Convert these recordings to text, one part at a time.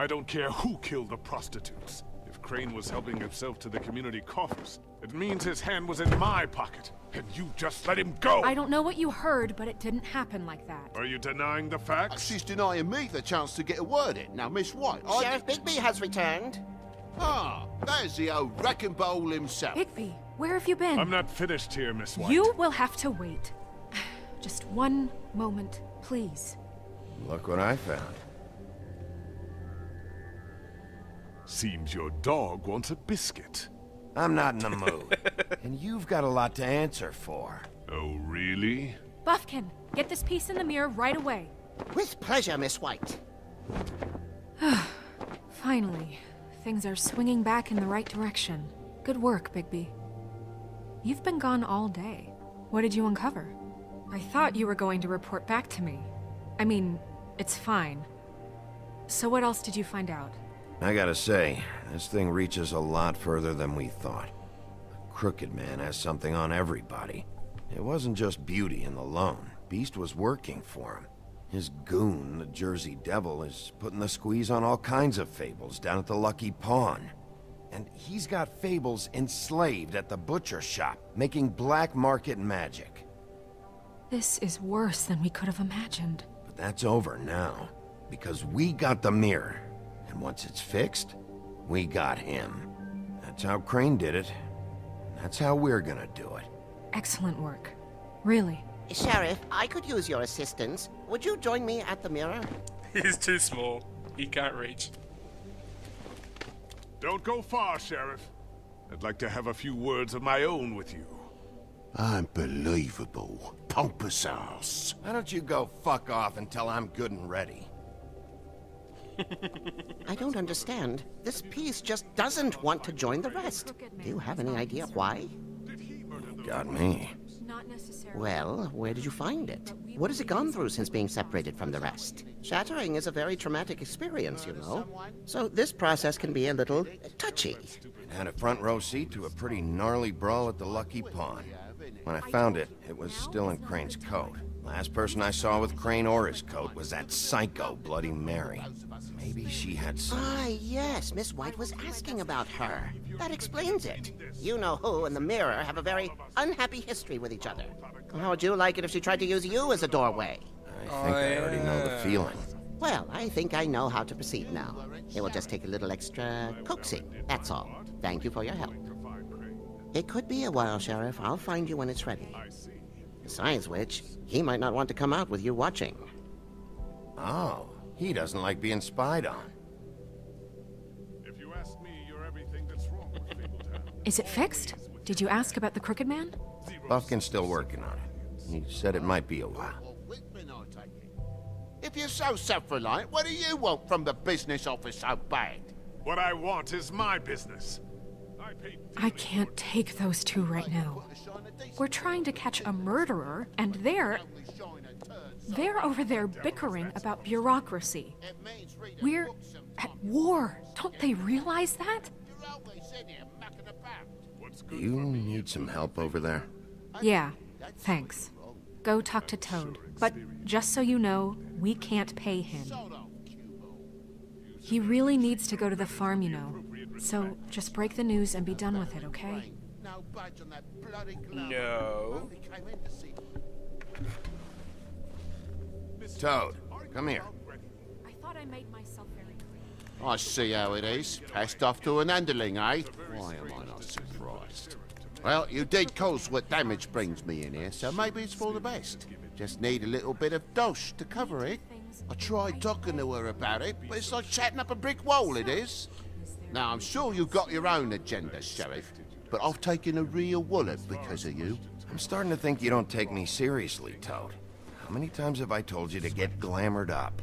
I don't care who killed the prostitutes. If Crane was helping himself to the community coffers, it means his hand was in my pocket, and you just let him go! I don't know what you heard, but it didn't happen like that. Are you denying the facts? She's denying me the chance to get a word in. Now, Miss White, Sheriff Bigby has returned. Ah, there's the old wrecking bowl himself. Bigby, where have you been? I'm not finished here, Miss White. You will have to wait. Just one moment, please. Look what I found. Seems your dog wants a biscuit. I'm not in the mood. And you've got a lot to answer for. Oh, really? Buffkin, get this piece in the mirror right away. With pleasure, Miss White. Finally, things are swinging back in the right direction. Good work, Bigby. You've been gone all day. What did you uncover? I thought you were going to report back to me. I mean, it's fine. So what else did you find out? I gotta say, this thing reaches a lot further than we thought. The Crooked Man has something on everybody. It wasn't just Beauty and the Lone. Beast was working for him. His goon, the Jersey Devil, is putting the squeeze on all kinds of fables down at the Lucky Pawn. And he's got fables enslaved at the butcher shop, making black market magic. This is worse than we could have imagined. But that's over now, because we got the mirror. And once it's fixed, we got him. That's how Crane did it. That's how we're gonna do it. Excellent work. Really. Sheriff, I could use your assistance. Would you join me at the mirror? He's too small. He can't reach. Don't go far, Sheriff. I'd like to have a few words of my own with you. Unbelievable. Pompous ass. Why don't you go fuck off until I'm good and ready? I don't understand. This piece just doesn't want to join the rest. Do you have any idea why? Got me. Not necessarily. Well, where did you find it? What has it gone through since being separated from the rest? Shattering is a very traumatic experience, you know. So this process can be a little touchy. Had a front row seat to a pretty gnarly brawl at the Lucky Pawn. When I found it, it was still in Crane's coat. Last person I saw with Crane or his coat was that psycho Bloody Mary. Maybe she had some... Ah, yes, Miss White was asking about her. That explains it. You know who and the mirror have a very unhappy history with each other. How would you like it if she tried to use you as a doorway? I think I already know the feeling. Well, I think I know how to proceed now. It will just take a little extra coaxing, that's all. Thank you for your help. It could be a while, Sheriff. I'll find you when it's ready. Besides which, he might not want to come out with you watching. Oh, he doesn't like being spied on. If you ask me, you're everything that's wrong with Fabletown. Is it fixed? Did you ask about the Crooked Man? Buffkin's still working on it. He said it might be a while. If you're so self-reliant, what do you want from the business office so bad? What I want is my business. I can't take those two right now. We're trying to catch a murderer, and they're over there bickering about bureaucracy. We're at war. Don't they realize that? Do you need some help over there? Yeah, thanks. Go talk to Toad. But just so you know, we can't pay him. He really needs to go to the farm, you know. So just break the news and be done with it, okay? No. Toad, come here. I thought I made myself very clear. I see how it is. Passed off to an underling, eh? Why am I not surprised? Well, you did cause what damage brings me in here, so maybe it's for the best. Just need a little bit of dosh to cover it. I tried talking to her about it, but it's like chatting up a brick wall, it is. Now, I'm sure you've got your own agenda, Sheriff, but I've taken a real wallop because of you. I'm starting to think you don't take me seriously, Toad. How many times have I told you to get glamored up?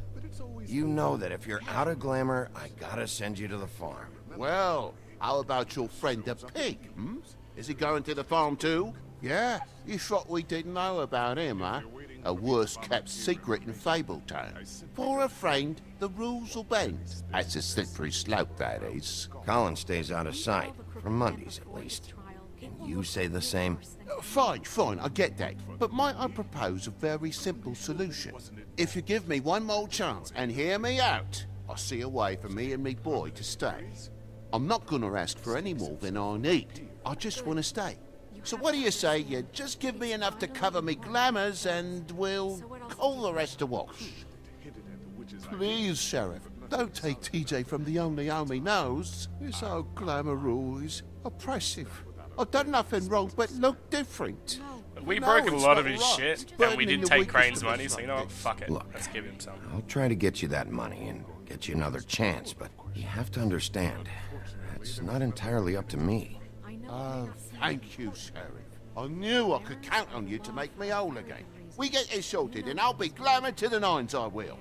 You know that if you're out of glamour, I gotta send you to the farm. Well, how about your friend the pig, hmm? Is he going to the farm too? Yeah? You thought we didn't know about him, huh? A worst-kept secret in Fabletown. For a friend, the rules will bend. That's a slippery slope, that is. Colin stays out of sight, for Mondays at least. Can you say the same? Fine, I get that. But might I propose a very simple solution? If you give me one more chance and hear me out, I see a way for me and me boy to stay. I'm not gonna ask for any more than I need. I just want to stay. So what do you say you just give me enough to cover me glamours and we'll call the rest a wash? Please, Sheriff, don't take TJ from the only home he knows. This old glamour rule is oppressive. I've done nothing wrong but look different. We No, broke a it's lot not of his right. shit, It's and we burdening didn't the take weakest Crane's of money, us so you know what? like Fuck it. Look. Let's give him some. I'll try to get you that money and get you another chance, but you have to understand, that's not entirely up to me. Oh, thank you, Sheriff. I knew I could count on you to make me whole again. We get this sorted and I'll be glamour to the nines, I will.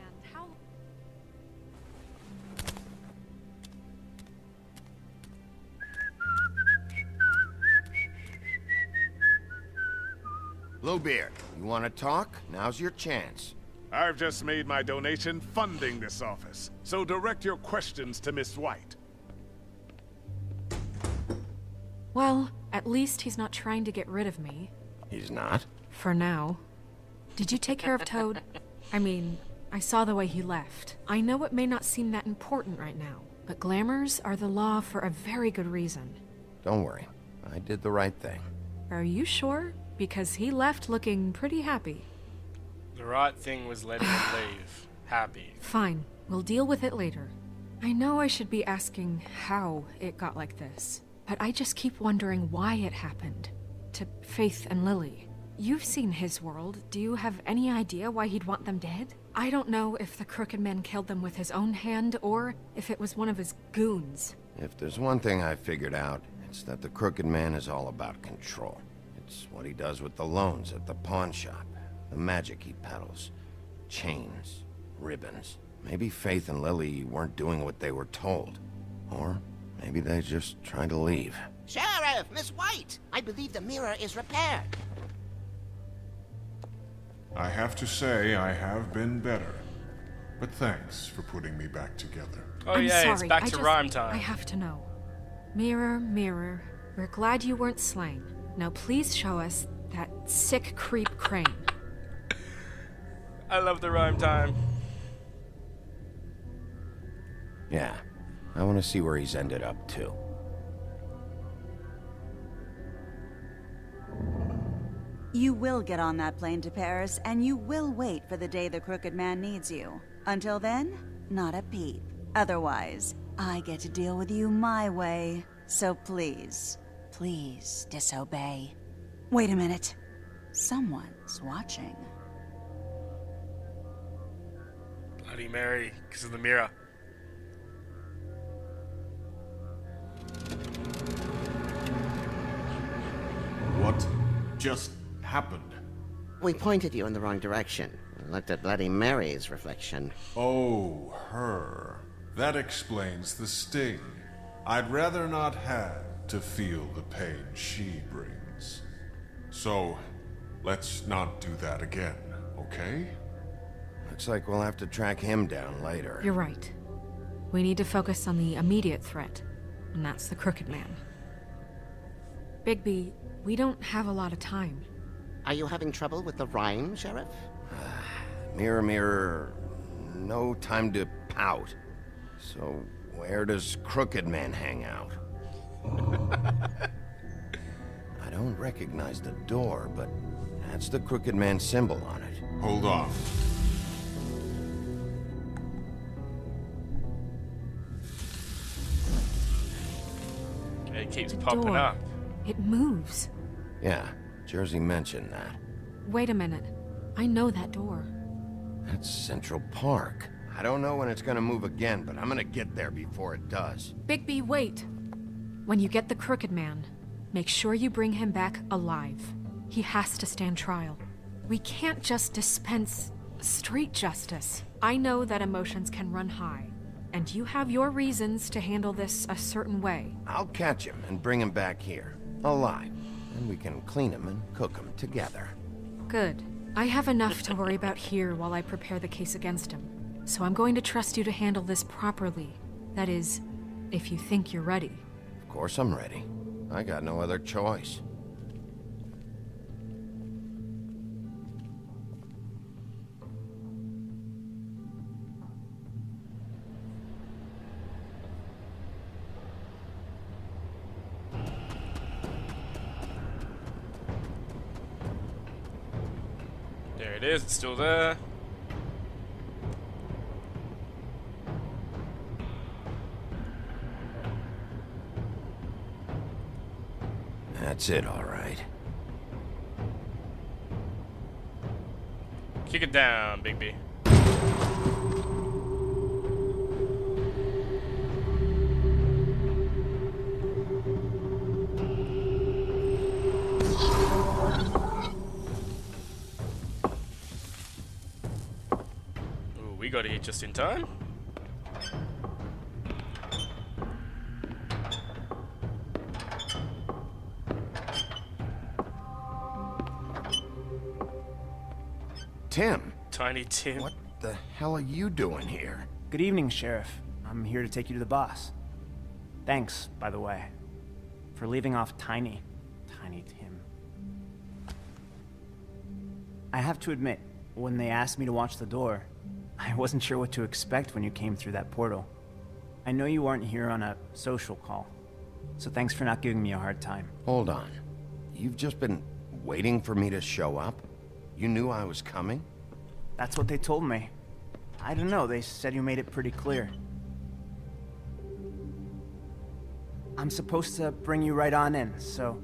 Bluebeard, you want to talk? Now's your chance. I've just made my donation funding this office, so direct your questions to Miss White. Well, at least he's not trying to get rid of me. He's not? For now. Did you take care of Toad? I mean, I saw the way he left. I know it may not seem that important right now, but glamours are the law for a very good reason. Don't worry. I did the right thing. Are you sure? Because he left looking pretty happy. The right thing was letting him leave. Happy. Fine, we'll deal with it later. I know I should be asking how it got like this, but I just keep wondering why it happened. To Faith and Lily. You've seen his world. Do you have any idea why he'd want them dead? I don't know if the Crooked Man killed them with his own hand or if it was one of his goons. If there's one thing I figured out, it's that the Crooked Man is all about control. It's what he does with the loans at the pawn shop, the magic he peddles, chains, ribbons. Maybe Faith and Lily weren't doing what they were told. Or maybe they just tried to leave. Sheriff, Miss White, I believe the mirror is repaired. I have to say I have been better. But thanks for putting me back together. Oh I'm yeah, sorry, it's back I to just- rhyme time. I have to know. Mirror, mirror, we're glad you weren't slain. Now please show us that sick creep Crane. I love the rhyme time. Yeah, I want to see where he's ended up, too. You will get on that plane to Paris, and you will wait for the day the Crooked Man needs you. Until then, not a peep. Otherwise, I get to deal with you my way. So please, please disobey. Wait a minute. Someone's watching. Bloody Mary, because of the mirror. What just happened? We pointed you in the wrong direction. Looked at Bloody Mary's reflection. Oh, her. That explains the sting. I'd rather not have to feel the pain she brings. So, let's not do that again, okay? Looks like we'll have to track him down later. You're right. We need to focus on the immediate threat, and that's the Crooked Man. Bigby, we don't have a lot of time. Are you having trouble with the rhyme, Sheriff? Mirror, mirror, no time to pout. So, where does Crooked Man hang out? I don't recognize the door, but that's the Crooked Man symbol on it. Hold on. It keeps The popping door. up. It moves. Yeah, Jersey mentioned that. Wait a minute. I know that door. That's Central Park. I don't know when it's gonna move again, but I'm gonna get there before it does. Bigby, wait! When you get the Crooked Man, make sure you bring him back alive. He has to stand trial. We can't just dispense street justice. I know that emotions can run high, and you have your reasons to handle this a certain way. I'll catch him and bring him back here, alive. And we can clean him and cook him together. Good. I have enough to worry about here while I prepare the case against him. So I'm going to trust you to handle this properly. That is, if you think you're ready. Of course I'm ready. I got no other choice. it is. It's still there. That's it, all right. Kick it down, Bigby. Ooh, we got here just in time. Tim, Tiny Tim. what the hell are you doing here? Good evening, Sheriff. I'm here to take you to the boss. Thanks, by the way, for leaving off Tiny Tim. I have to admit, when they asked me to watch the door, I wasn't sure what to expect when you came through that portal. I know you weren't here on a social call, so thanks for not giving me a hard time. Hold on. You've just been waiting for me to show up? You knew I was coming? That's what they told me. I don't know, they said you made it pretty clear. I'm supposed to bring you right on in, so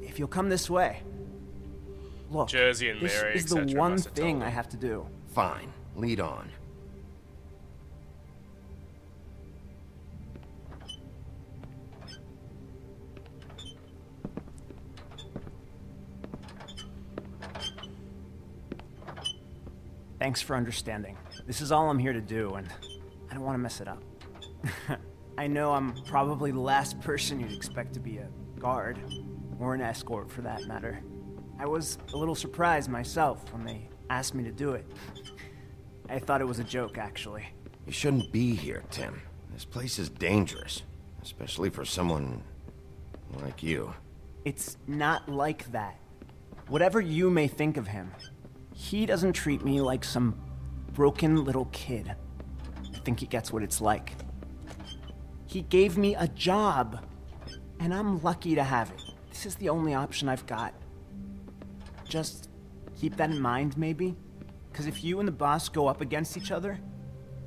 if you'll come this way. Look, Jersey and this Mary, is the etc. one must have thing told I him. have to do. Fine. Lead on. Thanks for understanding. This is all I'm here to do, and I don't want to mess it up. I know I'm probably the last person you'd expect to be a guard, or an escort for that matter. I was a little surprised myself when they asked me to do it. I thought it was a joke, actually. You shouldn't be here, Tim. This place is dangerous, especially for someone like you. It's not like that. Whatever you may think of him, he doesn't treat me like some broken little kid. I think he gets what it's like. He gave me a job, and I'm lucky to have it. This is the only option I've got. Just keep that in mind, maybe? Because if you and the boss go up against each other,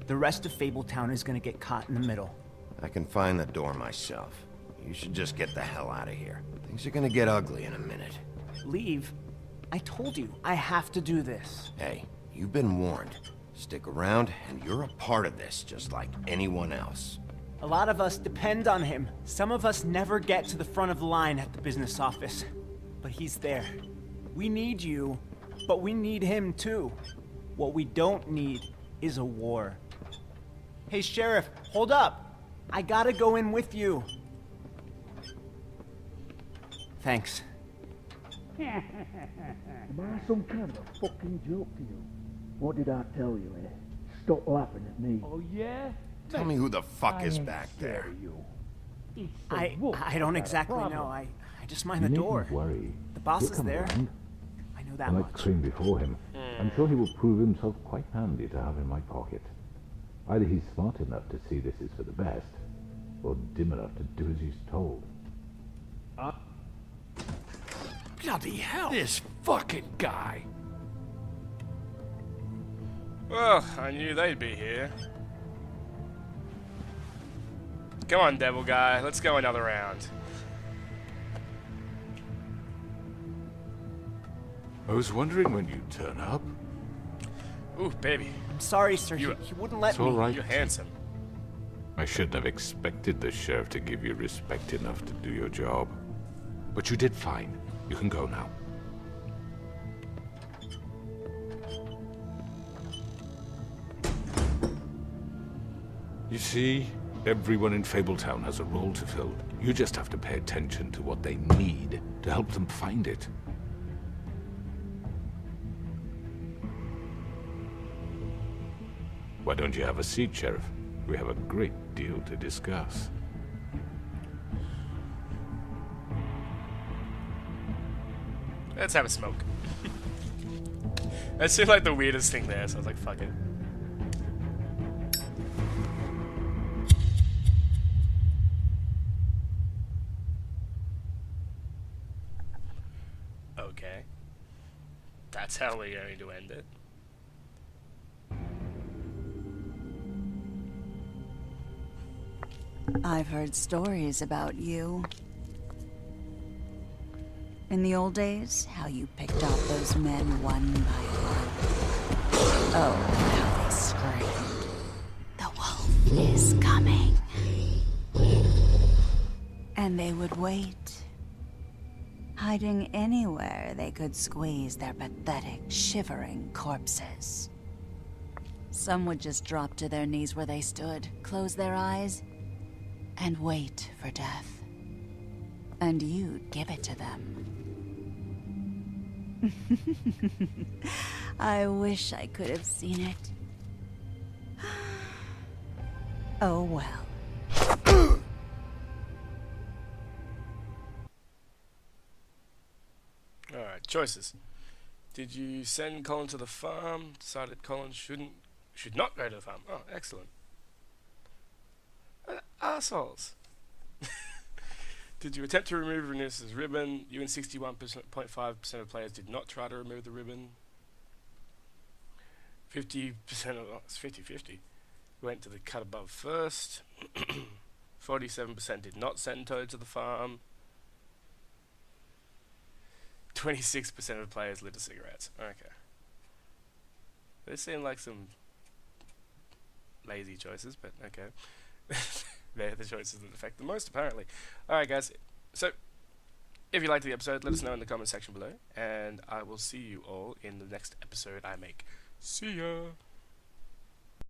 the rest of Fabletown is gonna get caught in the middle. I can find the door myself. You should just get the hell out of here. Things are gonna get ugly in a minute. Leave? I told you, I have to do this. Hey, you've been warned. Stick around, and you're a part of this, just like anyone else. A lot of us depend on him. Some of us never get to the front of the line at the business office. But he's there. We need you, but we need him too. What we don't need is a war. Hey, Sheriff, hold up. I gotta go in with you. Thanks. Am I some kind of a fucking joke to you? What did I tell you, eh? Stop laughing at me. Oh, yeah? Tell me who the fuck is back there. I don't exactly know. I just mind the door. Worry. The boss He'll is come there. around. I know that Like much. Crane before him, I'm sure he will prove himself quite handy to have in my pocket. Either he's smart enough to see this is for the best, or dim enough to do as he's told. Bloody hell! This fucking guy. Well, I knew they'd be here. Come on, devil guy. Let's go another round. I was wondering when you'd turn up. Ooh, baby. I'm sorry, sir. You- He wouldn't let It's all me. right. You're handsome. I shouldn't have expected the sheriff to give you respect enough to do your job. But you did fine. You can go now. You see, everyone in Fabletown has a role to fill. You just have to pay attention to what they need to help them find it. Why don't you have a seat, Sheriff? We have a great deal to discuss. Let's have a smoke. That seemed like the weirdest thing there, so I was like, fuck it. Okay. That's That's how we're going to end it. I've heard stories about you. In the old days, how you picked off those men one by one. Oh, how they screamed. The wolf is coming. And they would wait, hiding anywhere they could squeeze their pathetic, shivering corpses. Some would just drop to their knees where they stood, close their eyes, and wait for death. And you'd give it to them. I wish I could have seen it. Oh well. Alright, choices. Did you send Colin to the farm? Decided Colin should not go to the farm. Oh, excellent. Assholes. Did you attempt to remove Rhaenys's ribbon? You and 61.5% of players did not try to remove the ribbon. 50% of it's 50-50 went to the cut above first. 47% did not send Toad to the farm. 26% of players lit a cigarettes. Okay. They seem like some lazy choices, but okay. They're the choices that affect the most, apparently. Alright, guys. So, if you liked the episode, let us know in the comment section below. And I will see you all in the next episode I make. See ya!